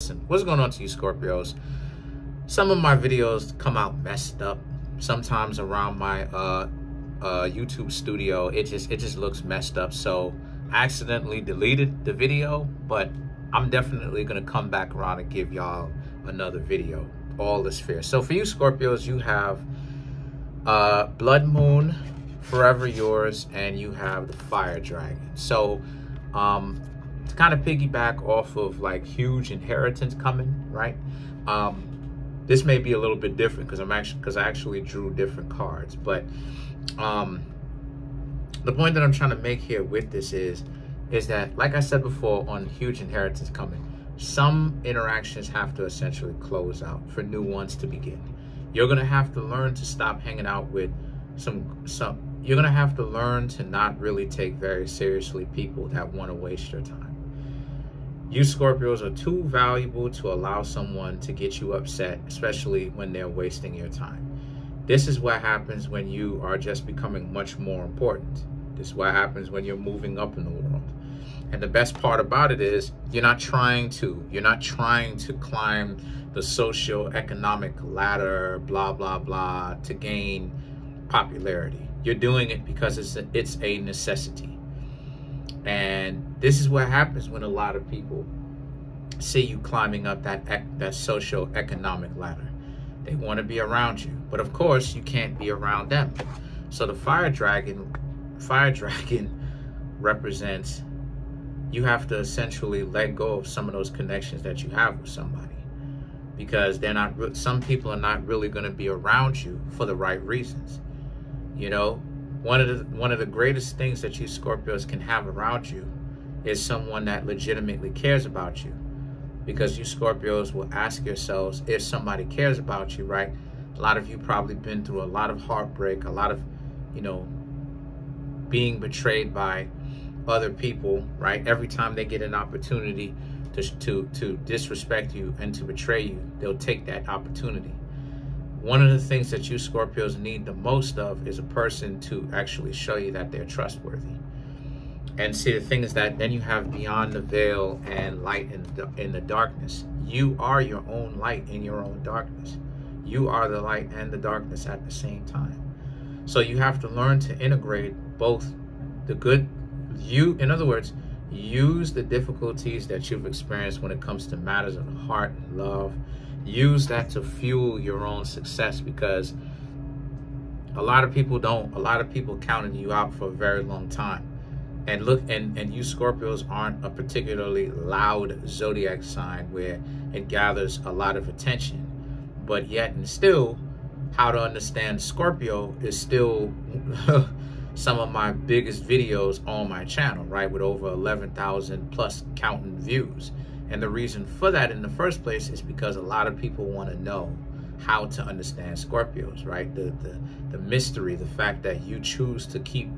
listen, what's going on to you, Scorpios? Some of my videos come out messed up. Sometimes around my YouTube studio, it just looks messed up. So I accidentally deleted the video, but I'm definitely gonna come back around and give y'all another video. All is fair. So for you, Scorpios, you have Blood Moon, Forever Yours, and you have the Fire Dragon. So to kind of piggyback off of like Huge Inheritance coming, right? This may be a little bit different because I actually drew different cards, but the point that I'm trying to make here with this is that, like I said before, on Huge Inheritance coming, some interactions have to essentially close out for new ones to begin. You're gonna have to learn to stop hanging out with you're gonna have to learn to not really take very seriously people that want to waste your time. You Scorpios are too valuable to allow someone to get you upset, especially when they're wasting your time. This is what happens when you are just becoming much more important. This is what happens when you're moving up in the world. And the best part about it is you're not trying to climb the socio-economic ladder, blah, blah, blah, to gain popularity. You're doing it because it's a necessity. And this is what happens when a lot of people see you climbing up that socio-economic ladder. They want to be around you, but of course you can't be around them. So the Fire Dragon represents you have to essentially let go of some of those connections that you have with somebody, because some people are not really going to be around you for the right reasons. You know, one of the greatest things that you Scorpios can have around you is someone that legitimately cares about you, because you Scorpios will ask yourselves, if somebody cares about you, right? A lot of you probably been through a lot of heartbreak, a lot of, you know, being betrayed by other people, right? Every time they get an opportunity to disrespect you and to betray you, they'll take that opportunity. One of the things that you Scorpios need the most of is a person to actually show you that they're trustworthy. And see, the thing is that then you have beyond the veil and light in the darkness. You are your own light in your own darkness. You are the light and the darkness at the same time. So you have to learn to integrate both the good. In other words, use the difficulties that you've experienced when it comes to matters of the heart and love. Use that to fuel your own success, because a lot of people counted you out for a very long time. And look, and you Scorpios aren't a particularly loud zodiac sign where it gathers a lot of attention. But yet and still, how to understand Scorpio is still some of my biggest videos on my channel, right? With over 11,000 plus counting views. And the reason for that in the first place is because a lot of people want to know how to understand Scorpios, right? The mystery, the fact that you choose to keep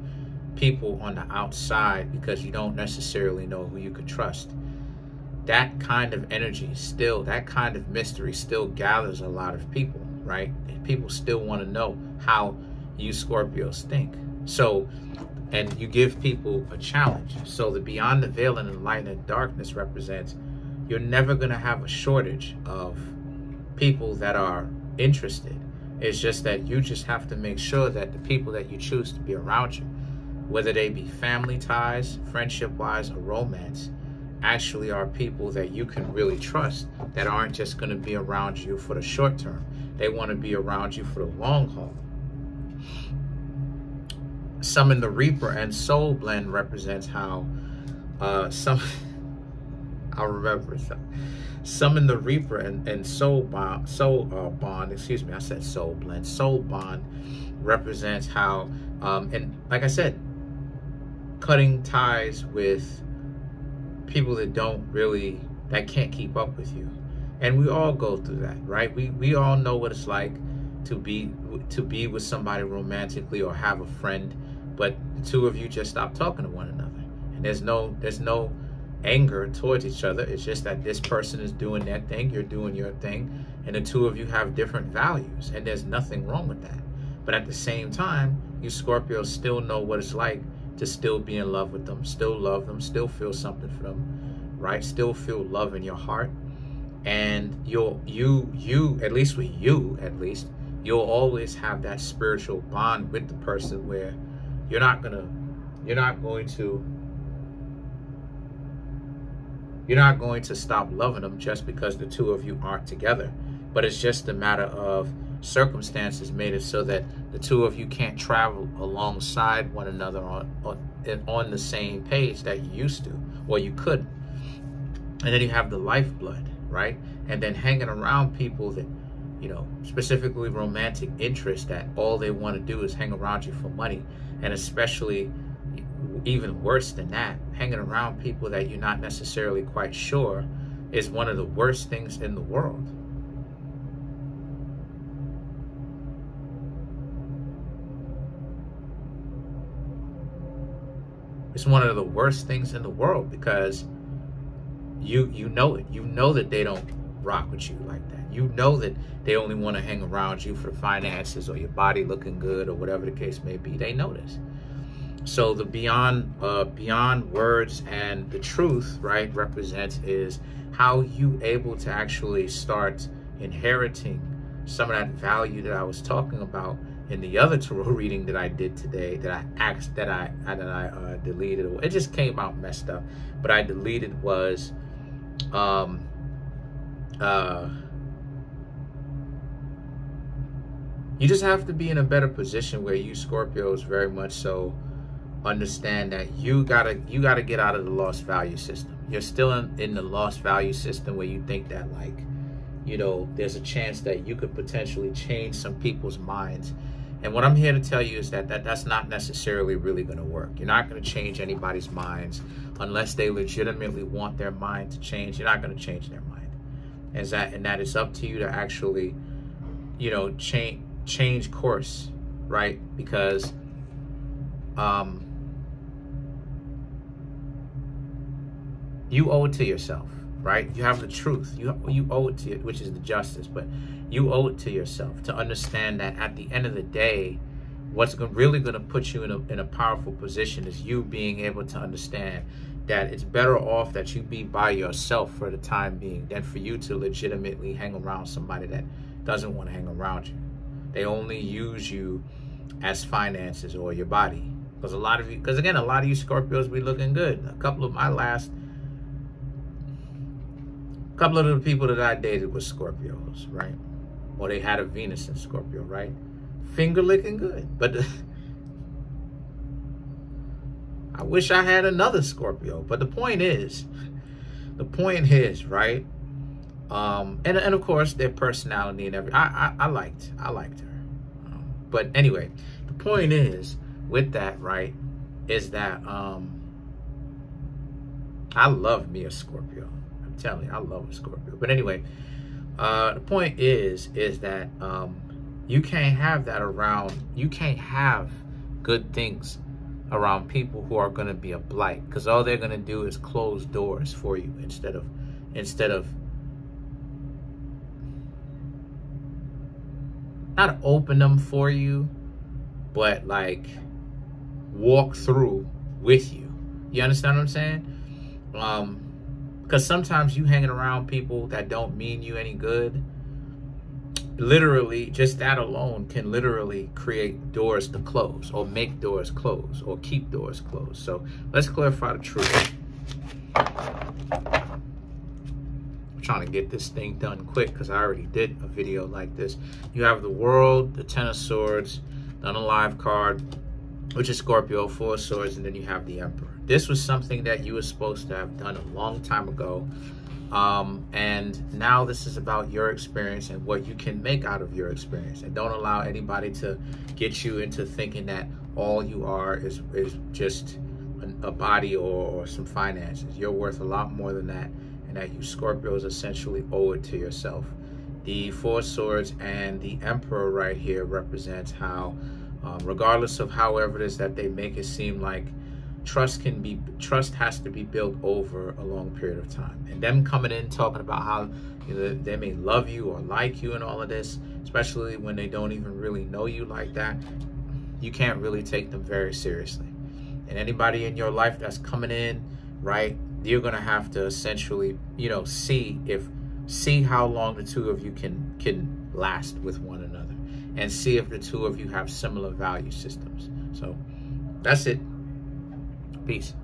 people on the outside because you don't necessarily know who you could trust. That kind of energy still, that kind of mystery still gathers a lot of people, right? People still want to know how you Scorpios think. So, and you give people a challenge. So the beyond the veil and the light and darkness represents you're never going to have a shortage of people that are interested. It's just that you just have to make sure that the people that you choose to be around you, whether they be family ties, friendship-wise, or romance, actually are people that you can really trust, that aren't just going to be around you for the short term. They want to be around you for the long haul. Summon the Reaper and Soul Blend represents how Summon the Reaper and Soul Bond, excuse me, I said Soul Blend. Soul Bond represents how, and like I said, cutting ties with people that can't keep up with you. And we all go through that, right? We all know what it's like to be with somebody romantically or have a friend, but the two of you just stop talking to one another. And there's no anger towards each other. It's just that this person is doing their thing, you're doing your thing, and the two of you have different values, and there's nothing wrong with that. But at the same time, you Scorpios still know what it's like to still be in love with them, still love them, still feel something for them, right? Still feel love in your heart. And you at least with you, at least you'll always have that spiritual bond with the person where you're not going to stop loving them just because the two of you aren't together. But it's just a matter of circumstances made it so that the two of you can't travel alongside one another on the same page that you used to, or you couldn't. And then you have the lifeblood, right? And then hanging around people that, you know, specifically romantic interest, that all they want to do is hang around you for money. And especially, even worse than that, hanging around people that you're not necessarily quite sure, is one of the worst things in the world. It's one of the worst things in the world, because you know it. You know that they don't rock with you like that. You know that they only want to hang around you for the finances or your body looking good or whatever the case may be. They know this. So the beyond words and the truth, right, represents is how you able to actually start inheriting some of that value that I was talking about in the other tarot reading that I did today, that I deleted. It just came out messed up, but I deleted was you just have to be in a better position where you Scorpios very much so understand that you gotta get out of the lost value system. You're still in the lost value system where you think that, like, you know, there's a chance that you could potentially change some people's minds. And what I'm here to tell you is that's not necessarily really going to work. You're not going to change anybody's minds unless they legitimately want their mind to change. You're not going to change their mind. And that it's up to you to actually, you know, change course, right? Because you owe it to yourself, right? You have the truth. You owe it to you, which is the justice, but you owe it to yourself to understand that at the end of the day, what's really going to put you in a powerful position is you being able to understand that it's better off that you be by yourself for the time being than for you to legitimately hang around somebody that doesn't want to hang around you. They only use you as finances or your body. Because again, a lot of you Scorpios be looking good. A couple of the people that I dated were Scorpios, right? Or they had a Venus in Scorpio, right? Finger licking good. But I wish I had another Scorpio. But the point is, right? And of course their personality and everything. I liked her. But anyway, the point is with that, right, is that I love me a Scorpio. I'm telling you, I love a Scorpio. But anyway, the point is that you can't have that around. You can't have good things around people who are going to be a blight, because all they're going to do is close doors for you instead of not open them for you, but like walk through with you. You understand what I'm saying? Because sometimes you hanging around people that don't mean you any good, literally just that alone can literally create doors to close, or make doors close, or keep doors closed. So let's clarify the truth. I'm trying to get this thing done quick because I already did a video like this. You have the World, the Ten of Swords, the Unalive card, which is Scorpio, Four of Swords, and then you have the Emperor. This was something that you were supposed to have done a long time ago. And now this is about your experience and what you can make out of your experience. And don't allow anybody to get you into thinking that all you are is just a body or some finances. You're worth a lot more than that, and that you Scorpios essentially owe it to yourself. The Four of Swords and the Emperor right here represents how, regardless of however it is that they make it seem like, trust has to be built over a long period of time. And them coming in talking about how, you know, they may love you or like you and all of this, especially when they don't even really know you like that, you can't really take them very seriously. And anybody in your life that's coming in, right, you're gonna have to essentially, you know, see if See how long the two of you can last with one another, and see if the two of you have similar value systems. So that's it. Peace.